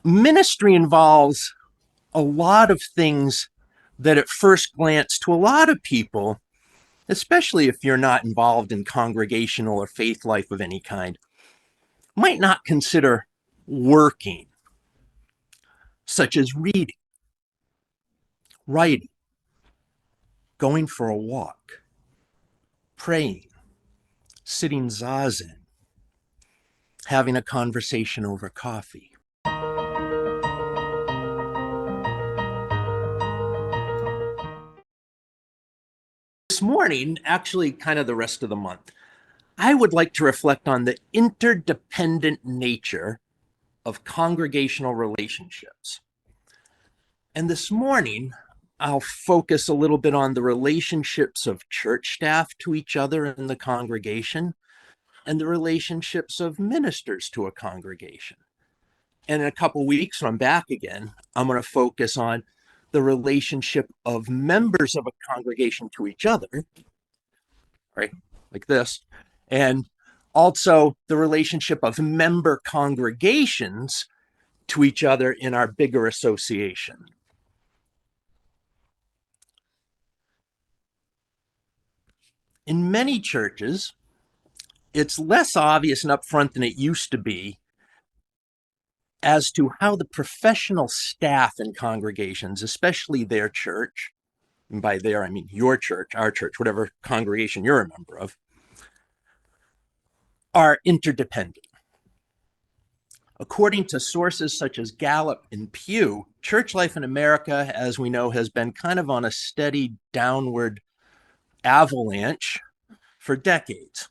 Ministry involves a lot of things that at first glance to a lot of people, especially if you're not involved in congregational or faith life of any kind, might not consider working, such as reading, writing, going for a walk, praying, sitting zazen, having a conversation over coffee. This morning, actually kind of the rest of the month, I would like to reflect on the interdependent nature of congregational relationships. And this morning, I'll focus a little bit on the relationships of church staff to each other in the congregation and the relationships of ministers to a congregation. And in a couple weeks, when I'm back again, I'm going to focus on the relationship of members of a congregation to each other, right, like this, and also the relationship of member congregations to each other in our bigger association. In many churches, it's less obvious and upfront than it used to be as to how the professional staff in congregations, especially their church, and by there I mean your church, our church, whatever congregation you're a member of, are interdependent. According to sources such as Gallup and Pew, church life in America, as we know, has been kind of on a steady downward avalanche for decades.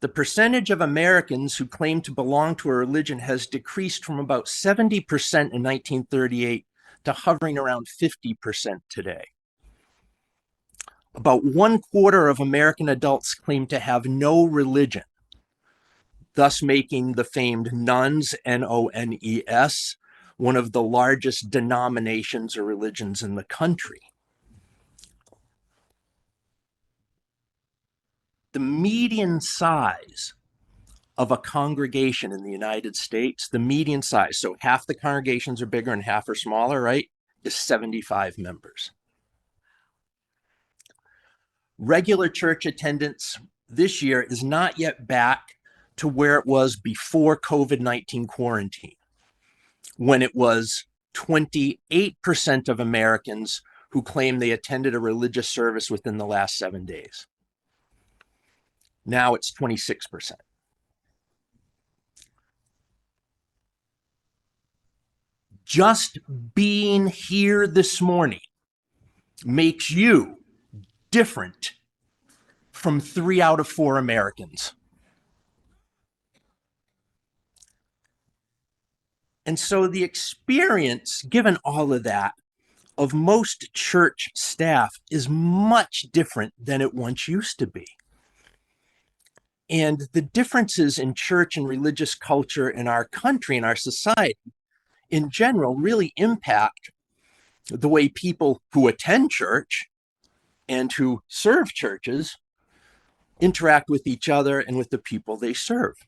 The percentage of Americans who claim to belong to a religion has decreased from about 70% in 1938 to hovering around 50% today. About 1/4 of American adults claim to have no religion, thus making the famed nones, N-O-N-E-S, one of the largest denominations or religions in the country. The median size of a congregation in the United States, the median size, so half the congregations are bigger and half are smaller, right, is 75 members. Regular church attendance this year is not yet back to where it was before COVID-19 quarantine, when it was 28% of Americans who claim they attended a religious service within the last 7 days. Now it's 26%. Just being here this morning makes you different from 3 out of 4 Americans. And so the experience, given all of that, of most church staff is much different than it once used to be. And the differences in church and religious culture in our country and our society in general really impact the way people who attend church and who serve churches interact with each other and with the people they serve.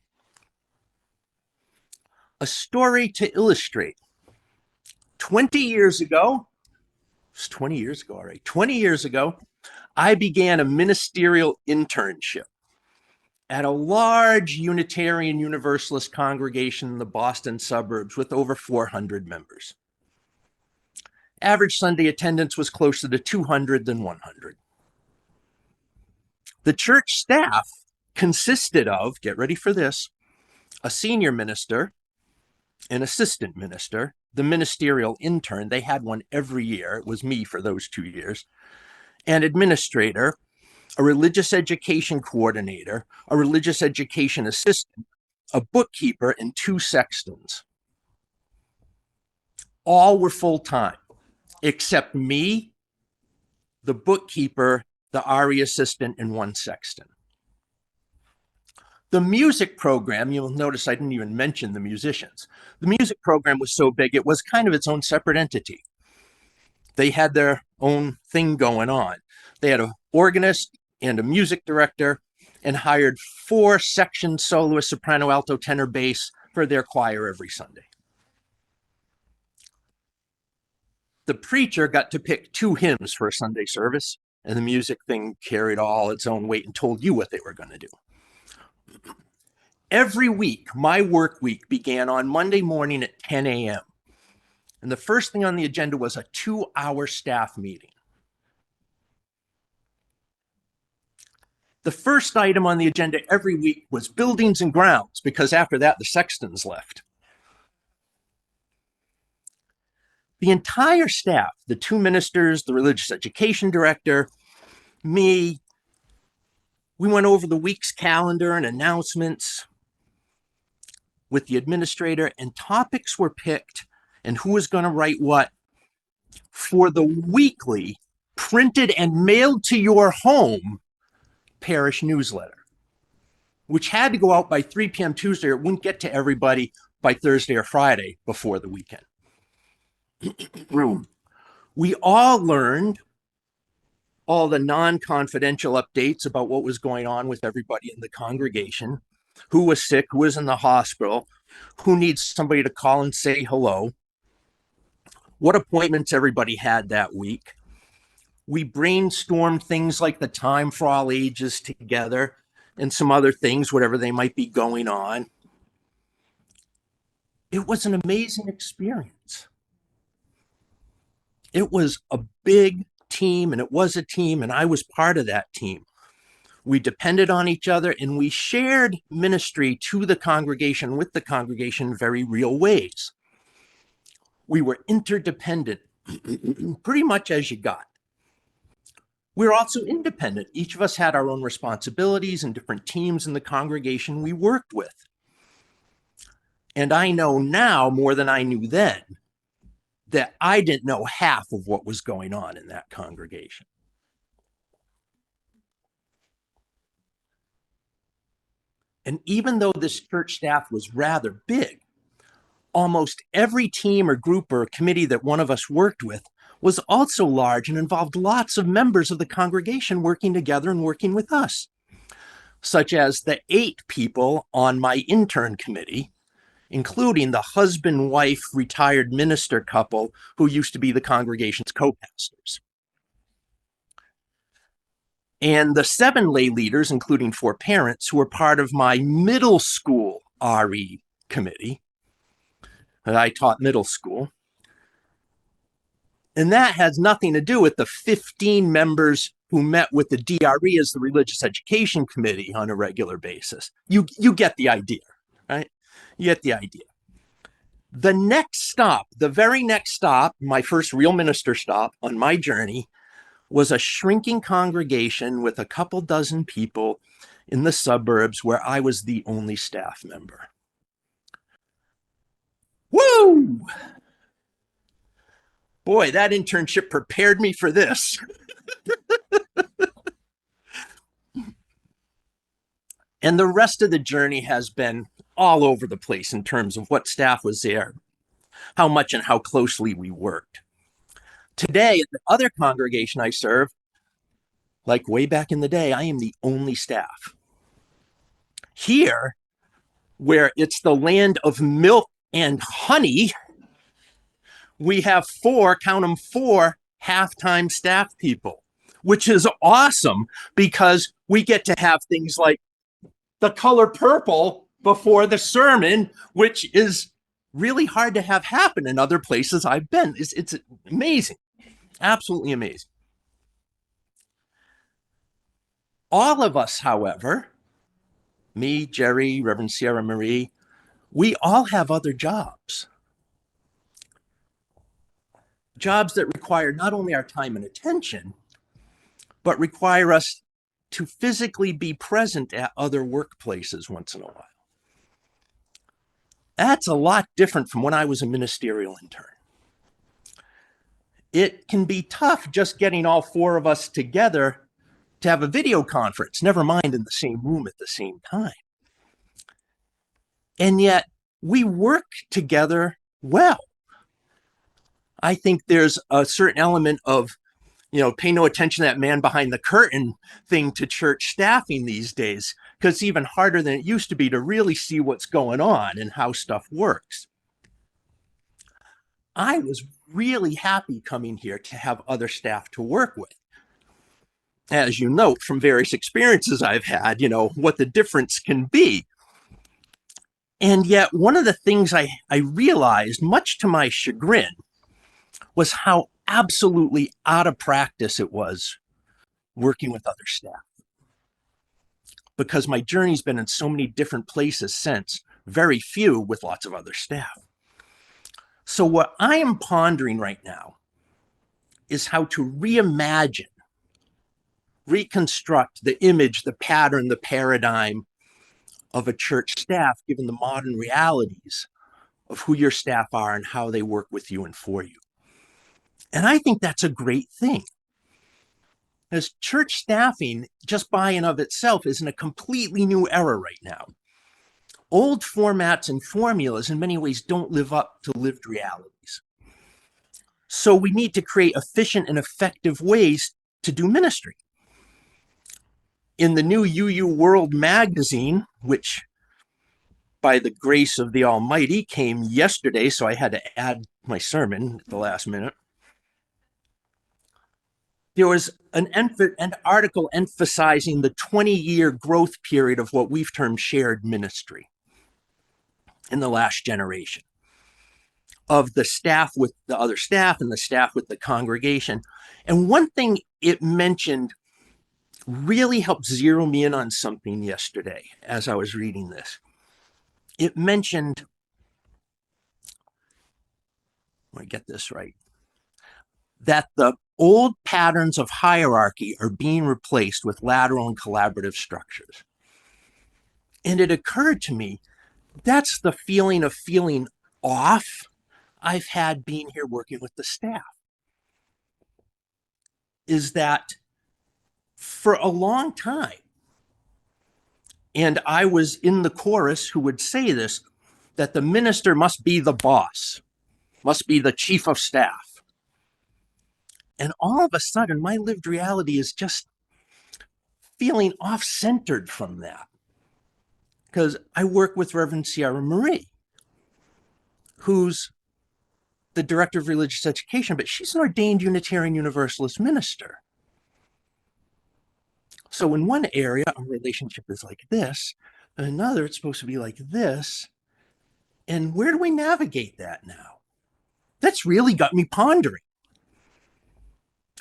A story to illustrate. 20 years ago, it's 20 years ago, all right, 20 years ago, I began a ministerial internship at a large Unitarian Universalist congregation in the Boston suburbs with over 400 members. Average Sunday attendance was closer to 200 than 100. The church staff consisted of, get ready for this, a senior minister, an assistant minister, the ministerial intern, they had one every year, it was me for those 2 years, an administrator, a religious education coordinator, a religious education assistant, a bookkeeper, and 2 sextons. All were full-time, except me, the bookkeeper, the RE assistant, and 1 sexton. The music program, you'll notice I didn't even mention the musicians. The music program was so big, it was kind of its own separate entity. They had their own thing going on. They had an organist and a music director and hired 4 section soloists, soprano, alto, tenor, bass for their choir every Sunday. The preacher got to pick 2 hymns for a Sunday service, and the music thing carried all its own weight and told you what they were going to do. Every week, my work week began on Monday morning at 10 a.m. And the first thing on the agenda was a 2-hour staff meeting. The first item on the agenda every week was buildings and grounds, because after that, the sextons left. The entire staff, the 2 ministers, the religious education director, me, we went over the week's calendar and announcements with the administrator, and topics were picked and who was going to write what for the weekly printed and mailed to your home parish newsletter, which had to go out by 3 p.m. Tuesday. It wouldn't get to everybody by Thursday or Friday before the weekend. We all learned all the non-confidential updates about what was going on with everybody in the congregation, who was sick, who was in the hospital, who needs somebody to call and say hello, what appointments everybody had that week. We brainstormed things like the time for all ages together and some other things, whatever they might be going on. It was an amazing experience. It was a big team, and it was a team, and I was part of that team. We depended on each other, and we shared ministry to the congregation with the congregation in very real ways. We were interdependent, pretty much as you got. We were also independent. Each of us had our own responsibilities and different teams in the congregation we worked with. And I know now more than I knew then that I didn't know half of what was going on in that congregation. And even though this church staff was rather big, almost every team or group or committee that one of us worked with was also large and involved lots of members of the congregation working together and working with us, such as the 8 people on my intern committee, including the husband-wife retired minister couple who used to be the congregation's co-pastors. And the 7 lay leaders, including 4 parents, who were part of my middle school RE committee. I taught middle school. And that has nothing to do with the 15 members who met with the DRE as the Religious Education Committee on a regular basis. You get the idea, right? You get the idea. The next stop, the very next stop, my first real minister stop on my journey, was a shrinking congregation with a couple dozen people in the suburbs where I was the only staff member. Woo! Boy, that internship prepared me for this. And the rest of the journey has been all over the place in terms of what staff was there, how much and how closely we worked. Today, at the other congregation I serve, like way back in the day, I am the only staff. Here, where it's the land of milk and honey, we have 4, count them 4, half-time staff people, which is awesome because we get to have things like the color purple before the sermon, which is really hard to have happen in other places I've been. It's amazing, absolutely amazing. All of us, however, me, Jerry, Reverend Sierra Marie, we all have other jobs. Jobs that require not only our time and attention, but require us to physically be present at other workplaces once in a while. That's a lot different from when I was a ministerial intern. It can be tough just getting all 4 of us together to have a video conference, never mind in the same room at the same time. And yet we work together well. I think there's a certain element of, pay no attention to that man behind the curtain thing to church staffing these days, because it's even harder than it used to be to really see what's going on and how stuff works. I was really happy coming here to have other staff to work with. As you note from various experiences I've had, what the difference can be. And yet, one of the things I realized, much to my chagrin, was how absolutely out of practice it was working with other staff. Because my journey's been in so many different places since, very few with lots of other staff. So, what I am pondering right now is how to reimagine, reconstruct the image, the pattern, the paradigm of a church staff, given the modern realities of who your staff are and how they work with you and for you. And I think that's a great thing. As church staffing, just by and of itself, is in a completely new era right now. Old formats and formulas, in many ways, don't live up to lived realities. So we need to create efficient and effective ways to do ministry. In the new UU World magazine, which by the grace of the Almighty came yesterday, so I had to add my sermon at the last minute, there was an article emphasizing the 20-year growth period of what we've termed shared ministry in the last generation, of the staff with the other staff and the staff with the congregation. And one thing it mentioned really helped zero me in on something yesterday as I was reading this. It mentioned, let me get this right, that the old patterns of hierarchy are being replaced with lateral and collaborative structures. And it occurred to me, that's the feeling of feeling off I've had being here working with the staff. Is that for a long time, and I was in the chorus who would say this, that the minister must be the boss, must be the chief of staff. And all of a sudden, my lived reality is just feeling off-centered from that. Because I work with Reverend Sierra Marie, who's the director of religious education, but she's an ordained Unitarian Universalist minister. So in one area, our relationship is like this. In another, it's supposed to be like this. And where do we navigate that now? That's really got me pondering.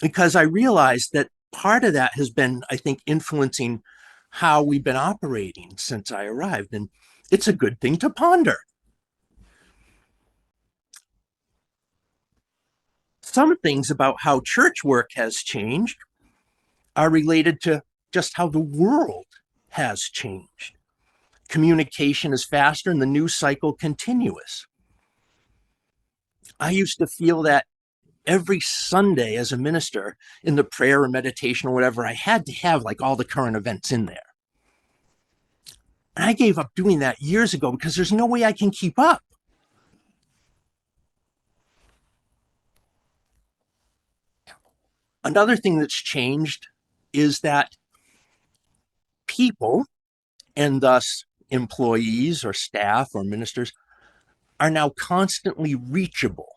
Because I realized that part of that has been, I think, influencing how we've been operating since I arrived. And it's a good thing to ponder. Some things about how church work has changed are related to just how the world has changed. Communication is faster and the news cycle continuous. I used to feel that every Sunday as a minister in the prayer or meditation or whatever, I had to have like all the current events in there. And I gave up doing that years ago because there's no way I can keep up. Another thing that's changed is that people, and thus employees or staff or ministers, are now constantly reachable.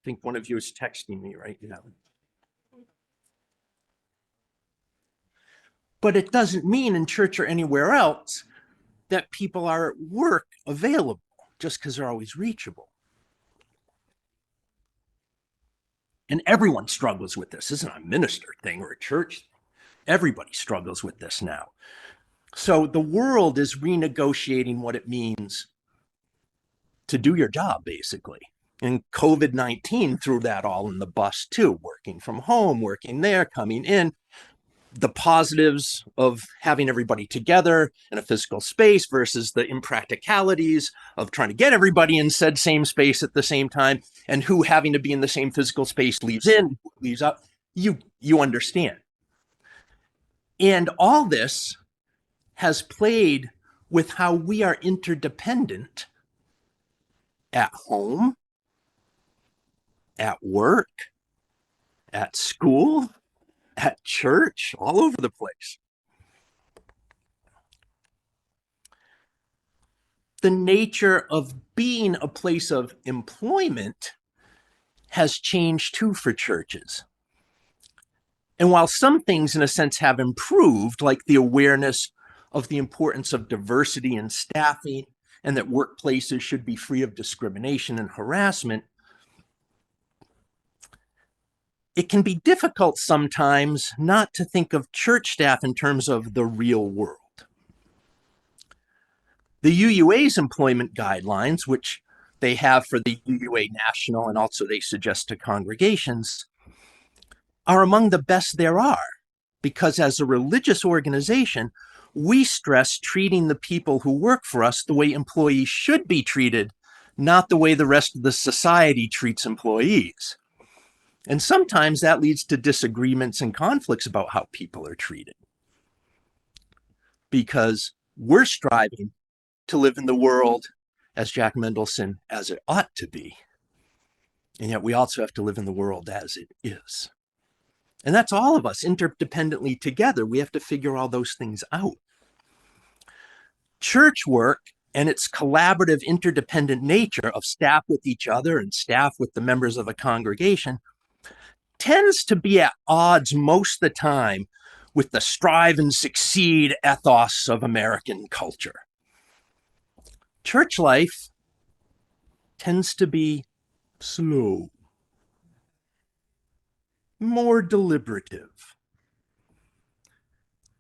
I think one of you is texting me right now. But it doesn't mean in church or anywhere else that people are at work available just because they're always reachable. And everyone struggles with this. This isn't a minister thing or a church thing. Everybody struggles with this now. So the world is renegotiating what it means to do your job, basically. And COVID-19 threw that all in the bus too, working from home, working there, coming in. The positives of having everybody together in a physical space versus the impracticalities of trying to get everybody in said same space at the same time, and who having to be in the same physical space leaves in, leaves out. You understand. And all this has played with how we are interdependent at home, at work, at school, at church, all over the place. the nature of being a place of employment has changed too for churches. And while some things, in a sense, have improved, like the awareness of the importance of diversity in staffing and that workplaces should be free of discrimination and harassment, it can be difficult sometimes not to think of church staff in terms of the real world. The UUA's employment guidelines, which they have for the UUA National and also they suggest to congregations, are among the best there are, because as a religious organization, we stress treating the people who work for us the way employees should be treated, not the way the rest of the society treats employees. And sometimes that leads to disagreements and conflicts about how people are treated, because we're striving to live in the world, as Jack Mendelsohn, as it ought to be. And yet we also have to live in the world as it is. And that's all of us interdependently together. We have to figure all those things out. Church work and its collaborative, interdependent nature of staff with each other and staff with the members of a congregation tends to be at odds most of the time with the strive and succeed ethos of American culture. Church life tends to be slow, more deliberative,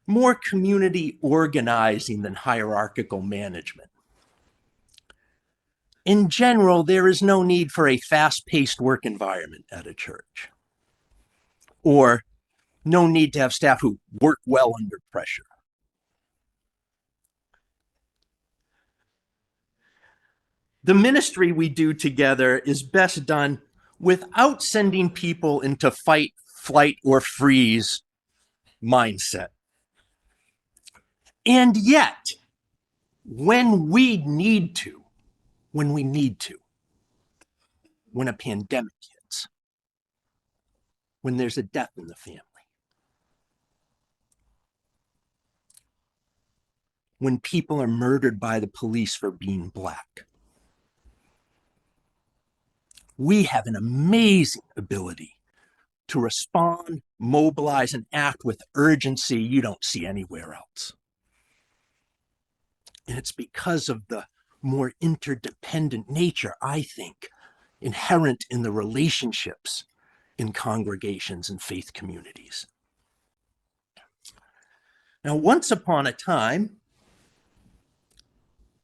more community organizing than hierarchical management. In general, there is no need for a fast-paced work environment at a church, or no need to have staff who work well under pressure. The ministry we do together is best done without sending people into fight, flight, or freeze mindset. And yet, when we need to, when a pandemic hits, when there's a death in the family, when people are murdered by the police for being Black, we have an amazing ability to respond, mobilize, and act with urgency you don't see anywhere else. And it's because of the more interdependent nature, I think, inherent in the relationships in congregations and faith communities. Now, once upon a time,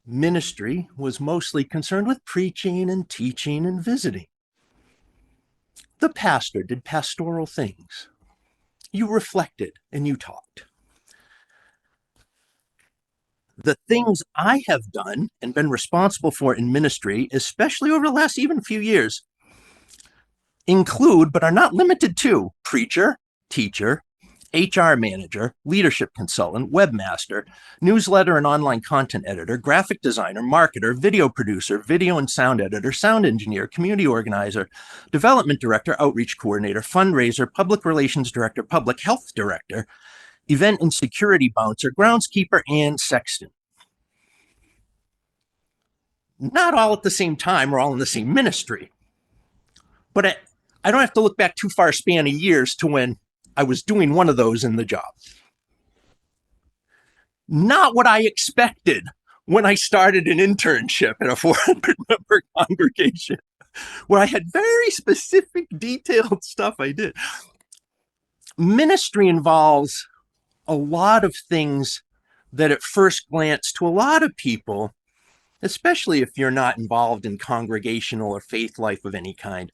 ministry was mostly concerned with preaching and teaching and visiting. The pastor did pastoral things. You reflected and you talked. The things I have done and been responsible for in ministry, especially over the last even few years, include, but are not limited to, preacher, teacher, HR manager, leadership consultant, webmaster, newsletter and online content editor, graphic designer, marketer, video producer, video and sound editor, sound engineer, community organizer, development director, outreach coordinator, fundraiser, public relations director, public health director, event and security bouncer, groundskeeper, and sexton. Not all at the same time or all in the same ministry, but I don't have to look back too far a span of years to when I was doing one of those in the job. Not what I expected when I started an internship in a 400-member congregation, where I had very specific, detailed stuff I did. Ministry involves a lot of things that at first glance to a lot of people, especially if you're not involved in congregational or faith life of any kind,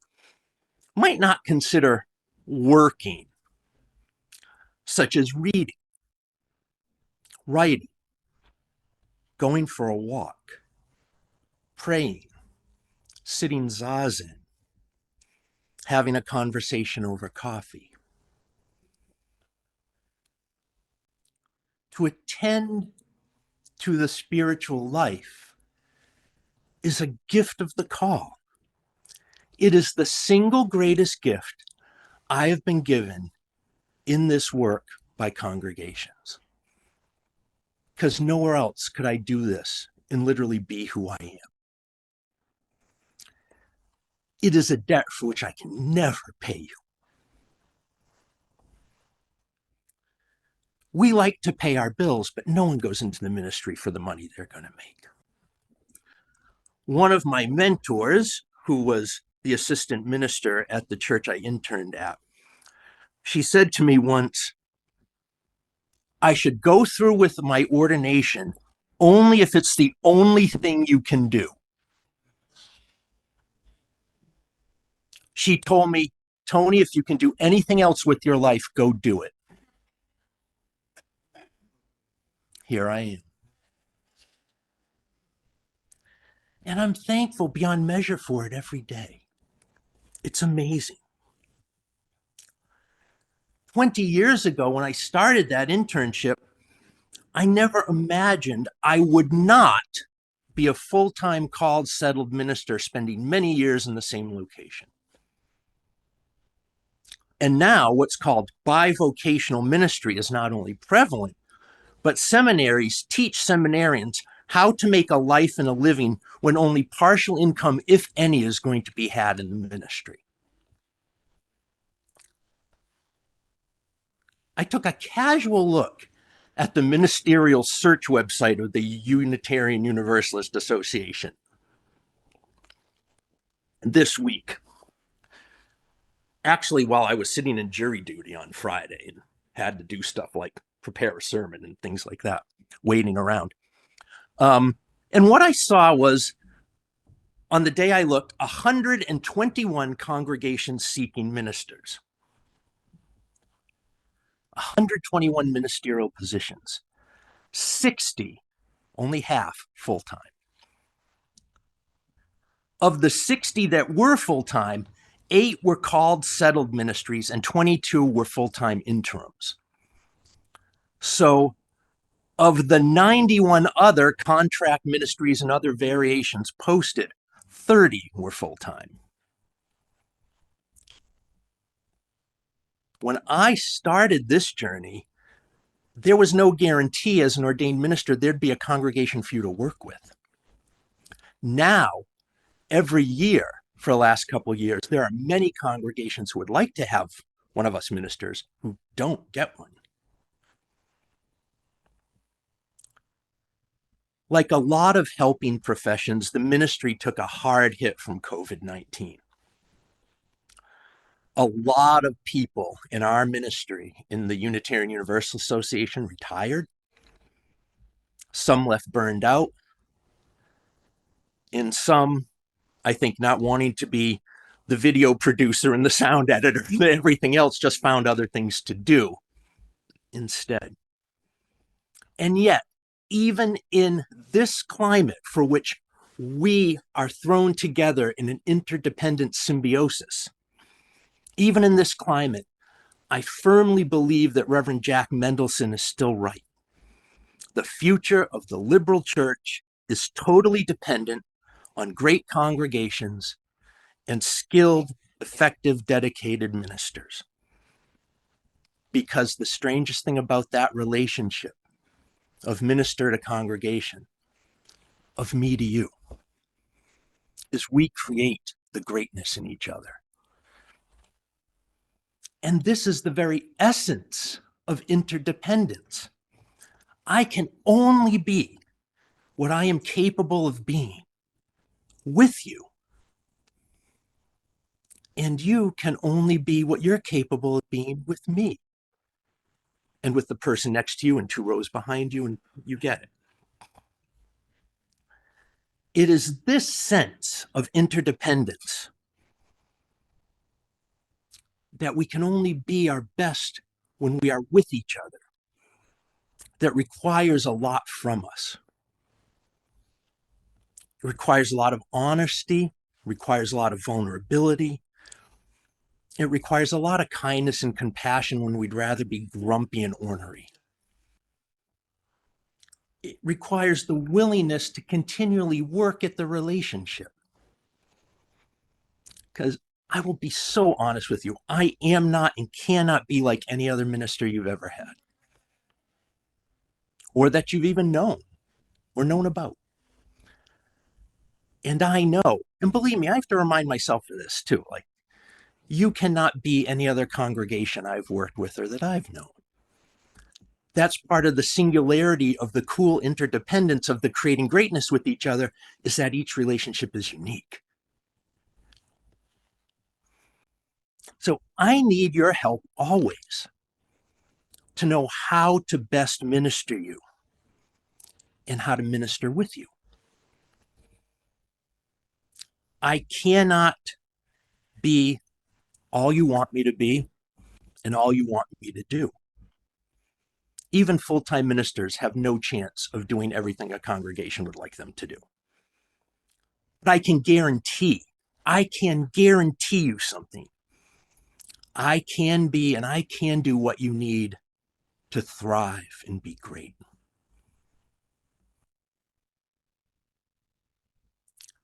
might not consider working, such as reading, writing, going for a walk, praying, sitting zazen, having a conversation over coffee. To attend to the spiritual life is a gift of the call. It is the single greatest gift I have been given in this work by congregations, because nowhere else could I do this and literally be who I am. It is a debt for which I can never pay you. We like to pay our bills, but no one goes into the ministry for the money they're going to make. One of my mentors, who was the assistant minister at the church I interned at, she said to me once, I should go through with my ordination only if it's the only thing you can do. She told me, Tony, if you can do anything else with your life, go do it. Here I am. And I'm thankful beyond measure for it every day. It's amazing. 20 years ago, when I started that internship, I never imagined I would not be a full-time called, settled minister spending many years in the same location. And now what's called bivocational ministry is not only prevalent, but seminaries teach seminarians how to make a life and a living when only partial income, if any, is going to be had in the ministry. I took a casual look at the ministerial search website of the Unitarian Universalist Association this week. Actually, while I was sitting in jury duty on Friday and had to do stuff like prepare a sermon and things like that, waiting around. And what I saw was, on the day I looked, 121 congregations seeking ministers. 121 ministerial positions. 60, only half, full-time. Of the 60 that were full-time, 8 were called settled ministries and 22 were full-time interims. So of the 91 other contract ministries and other variations posted, 30 were full-time. When I started this journey, there was no guarantee as an ordained minister there'd be a congregation for you to work with. Now, every year for the last couple of years, there are many congregations who would like to have one of us ministers who don't get one. Like a lot of helping professions, the ministry took a hard hit from COVID-19. A lot of people in our ministry, in the Unitarian Universalist Association, retired. Some left burned out. And some, I think, not wanting to be the video producer and the sound editor and everything else, just found other things to do instead. And yet, even in this climate for which we are thrown together in an interdependent symbiosis, even in this climate, I firmly believe that Reverend Jack Mendelsohn is still right. The future of the liberal church is totally dependent on great congregations and skilled, effective, dedicated ministers. Because the strangest thing about that relationship of minister to congregation, of me to you, is we create the greatness in each other. And this is the very essence of interdependence. I can only be what I am capable of being with you. And you can only be what you're capable of being with me. And with the person next to you and 2 rows behind you, and you get it. It is this sense of interdependence that we can only be our best when we are with each other, that requires a lot from us. It requires a lot of honesty, requires a lot of vulnerability. It requires a lot of kindness and compassion when we'd rather be grumpy and ornery. It requires the willingness to continually work at the relationship. Because I will be so honest with you, I am not and cannot be like any other minister you've ever had, or that you've even known or known about. And I know, and believe me, I have to remind myself of this too. Like, you cannot be any other congregation I've worked with or that I've known. That's part of the singularity of the cool interdependence of the creating greatness with each other, is that each relationship is unique. So I need your help always to know how to best minister you and how to minister with you. I cannot be all you want me to be and all you want me to do. Even full-time ministers have no chance of doing everything a congregation would like them to do. But I can guarantee you something. I can be and I can do what you need to thrive and be great.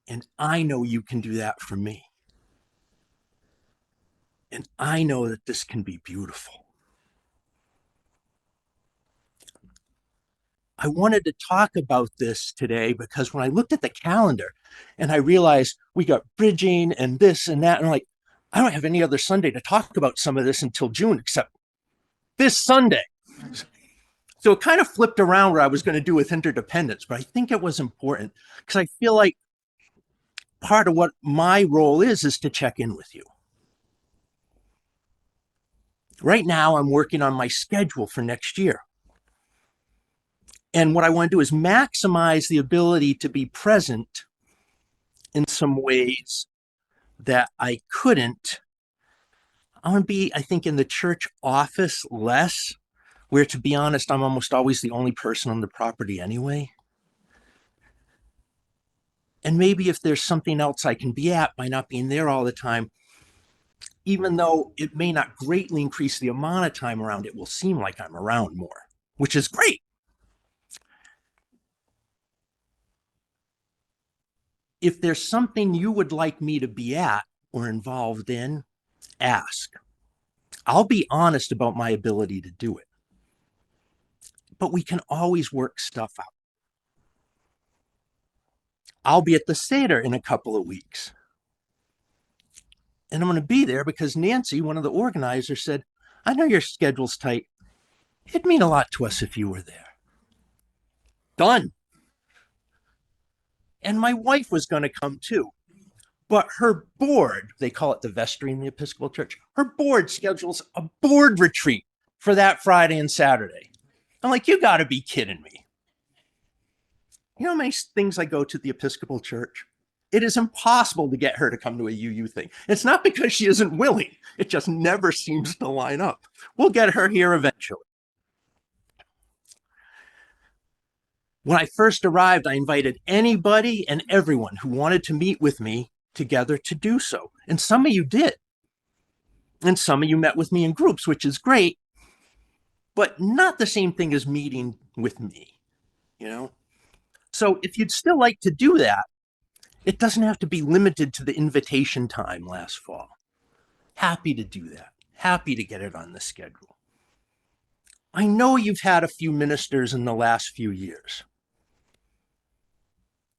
And I know you can do that for me. And I know that this can be beautiful. I wanted to talk about this today because when I looked at the calendar and I realized we got bridging and this and that, and I'm like, I don't have any other Sunday to talk about some of this until June except this Sunday. So it kind of flipped around what I was going to do with interdependence, but I think it was important because I feel like part of what my role is to check in with you. Right now, I'm working on my schedule for next year. And what I want to do is maximize the ability to be present in some ways that I couldn't. I want to be, I think, in the church office less, where, to be honest, I'm almost always the only person on the property anyway. And maybe if there's something else I can be at by not being there all the time, even though it may not greatly increase the amount of time around, it will seem like I'm around more, which is great. If there's something you would like me to be at or involved in, ask. I'll be honest about my ability to do it. But we can always work stuff out. I'll be at the Seder in a couple of weeks. And I'm going to be there because Nancy, one of the organizers, said, I know your schedule's tight. It'd mean a lot to us if you were there. Done. And my wife was going to come too. But her board, they call it the vestry in the Episcopal Church, her board schedules a board retreat for that Friday and Saturday. I'm like, you got to be kidding me. You know how many things I go to the Episcopal Church? It is impossible to get her to come to a UU thing. It's not because she isn't willing. It just never seems to line up. We'll get her here eventually. When I first arrived, I invited anybody and everyone who wanted to meet with me together to do so. And some of you did. And some of you met with me in groups, which is great, but not the same thing as meeting with me, you know? So if you'd still like to do that, it doesn't have to be limited to the invitation time last fall. Happy to do that. Happy to get it on the schedule. I know you've had a few ministers in the last few years.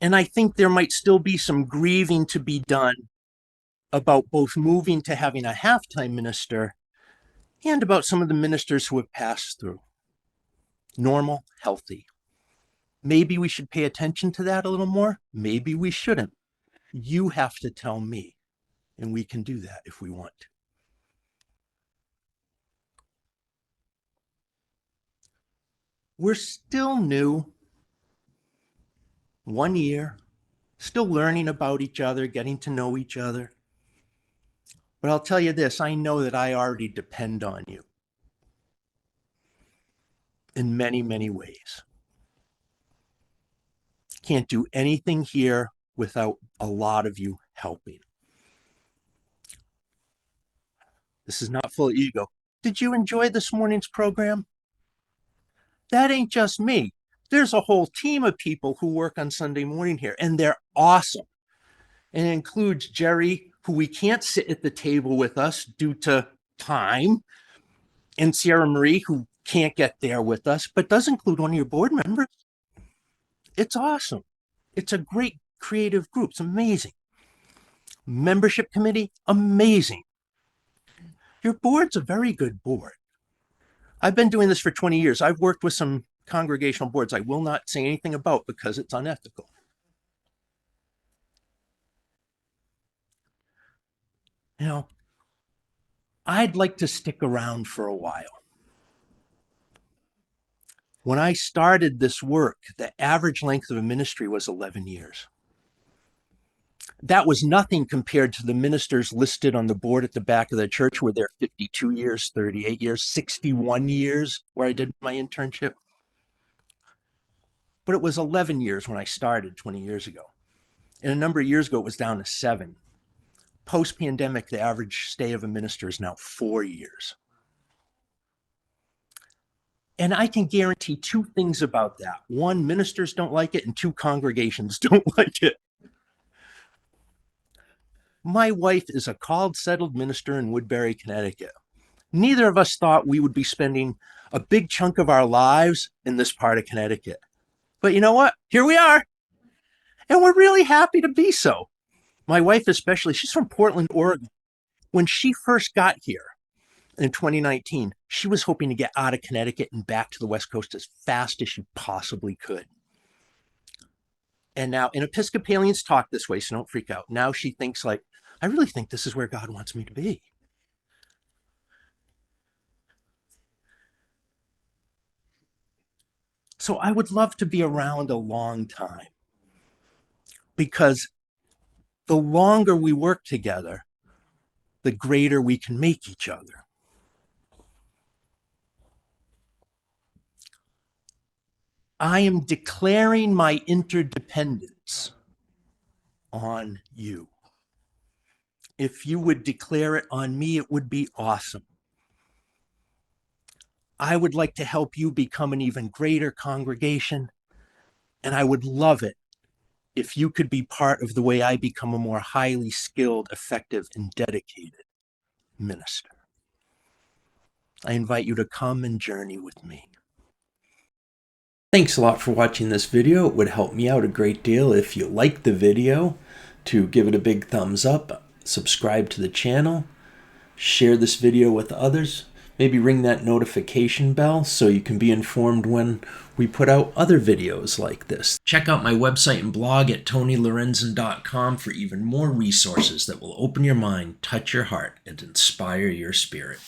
And I think there might still be some grieving to be done about both moving to having a half-time minister and about some of the ministers who have passed through. Normal, healthy. Maybe we should pay attention to that a little more. Maybe we shouldn't. You have to tell me, and we can do that if we want to. We're still new. 1 year, still learning about each other, getting to know each other. But I'll tell you this, I know that I already depend on you in many, many ways. Can't do anything here without a lot of you helping. This is not full of ego. Did you enjoy this morning's program? That ain't just me. There's a whole team of people who work on Sunday morning here, and they're awesome. And it includes Jerry, who we can't sit at the table with us due to time, and Sierra Marie, who can't get there with us, but does include one of your board members. It's awesome. It's a great creative groups, amazing. Membership committee, amazing. Your board's a very good board. I've been doing this for 20 years. I've worked with some congregational boards I will not say anything about because it's unethical. You know, I'd like to stick around for a while. When I started this work, the average length of a ministry was 11 years. That was nothing compared to the ministers listed on the board at the back of the church where they're 52 years, 38 years, 61 years where I did my internship. But it was 11 years when I started 20 years ago. And a number of years ago, it was down to 7. Post-pandemic, the average stay of a minister is now 4 years. And I can guarantee 2 things about that. 1, ministers don't like it, and 2, congregations don't like it. My wife is a called, settled minister in Woodbury, Connecticut. Neither of us thought we would be spending a big chunk of our lives in this part of Connecticut. But you know what? Here we are. And we're really happy to be so. My wife especially, she's from Portland, Oregon. When she first got here in 2019, she was hoping to get out of Connecticut and back to the West Coast as fast as she possibly could. And now, and Episcopalians talk this way, so don't freak out. Now she thinks like, I really think this is where God wants me to be. So I would love to be around a long time because the longer we work together, the greater we can make each other. I am declaring my interdependence on you. If you would declare it on me, it would be awesome. I would like to help you become an even greater congregation, and I would love it if you could be part of the way I become a more highly skilled, effective, and dedicated minister. I invite you to come and journey with me. Thanks a lot for watching this video. It would help me out a great deal if you liked the video to give it a big thumbs up, subscribe to the channel, share this video with others, maybe ring that notification bell so you can be informed when we put out other videos like this. Check out my website and blog at tonylorenzen.com for even more resources that will open your mind, touch your heart, and inspire your spirit.